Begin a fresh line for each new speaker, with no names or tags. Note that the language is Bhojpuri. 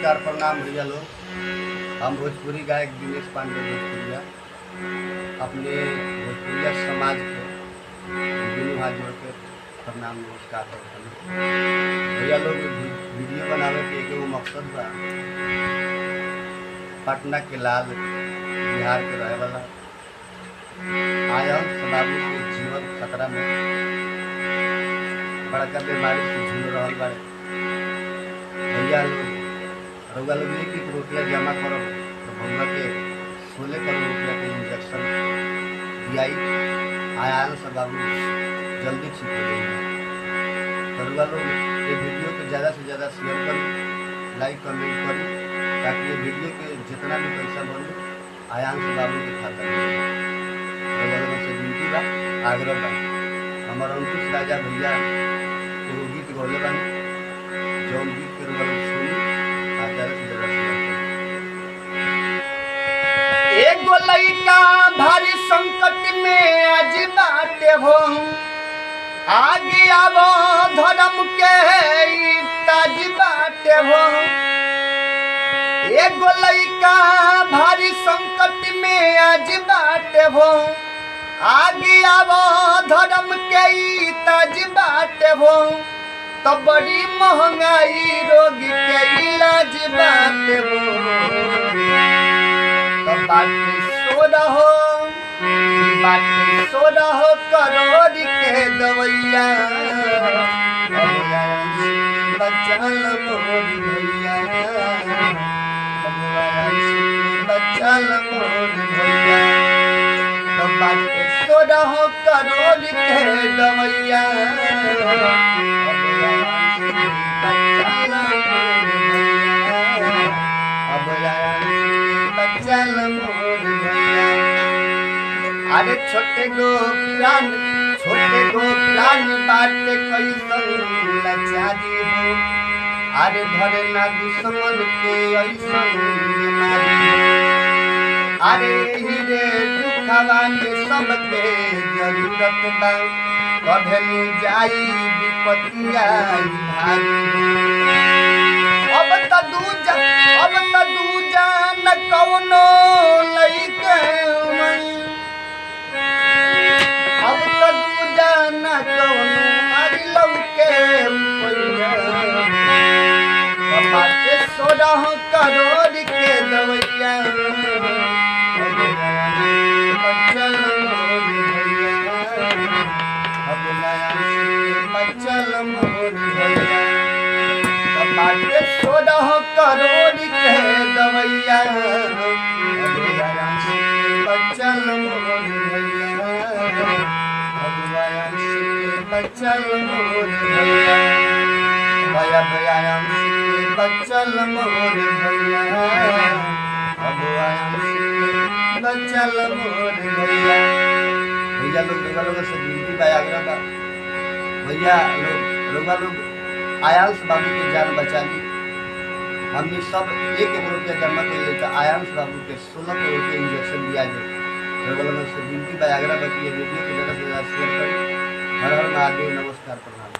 नमस्कार प्रणाम भैया लोग। हम भोजपुरी गायक दिनेश पांडे भोजपुरिया अपने भोजपुरिया समाज के दोनों हाथ जोड़ के प्रणाम नमस्कार करते हैं। भैया लोग वीडियो बनावे के एगो मकसद बा, पटना के लाल बिहार के रहे वाला आयन बाबू के जीवन खतरा में बड़का बीमारी से झूल रहा बारे। भैया लोग रउआ लोग एक रुपया जमा करो तो भैया के 16 करोड़ रुपया के इंजेक्शन दियाई आयन बाबू जल्दी ठीक हो जाएगी। तो रउआ लोग ये वीडियो को ज़्यादा से ज़्यादा शेयर करें, लाइक कमेंट करें, ताकि ये वीडियो के जितना भी पैसा बने आयन बाबू के खाता में। रउआ लोगों से विनती बा, आग्रह बा। हमारा अंकुश राजा भैया एगो गीत गौले बानी, जौन गीत के रउआ लोग सुनी एगो लइका भारी संकट में आज बाटे हो, आगे आवो धर्म के ताज बाटे हो। एगो लइका भारी संकट में आज बाटे हो, आगे आवो धर्म के ताज बाटे हो। तो बड़ी महंगाई रोग के इलाज बाटे हो, तो बाटे सो रहो करोड़ के दवैया। बचल मोर भैया, बचल मोर भैया। तो बाटे सो रहो करोड़ के दवैया। अरे छोटे गो प्राण बाटे कैसन लाचारी हो, अरे भरे ना दुश्मन के ऐसन बीमारी। अरे हीरे दुखवा में सबके जरूरत बा, कभे न जाई विपत्तिया भारी। अब त दूजा न कौनो लइके अब त दूजा न कौनो मारी लौके बाटे 16 करोड़ के दवैया। बचल मोर भैया, बचल मोर भैया। बाटे 16 करोड़ के दवैया। बचल मोर भैया, बचल मोर भैया। बचल मोर भैया, बचल मोर भैया। भैया लोग से विनती बा, आग्रह बा, भैया लोग आयांश बाबू की जान बचा ली। हमने सब 1 रुपया जमा कर तो आयांश बाबू के 16 करोड़ के इंजेक्शन दिया जाए। से विनती बा, आग्रह बा कि ये वीडियो को ज़्यादा से ज़्यादा शेयर करें। हर हर महादेव, नमस्कार प्रणाम।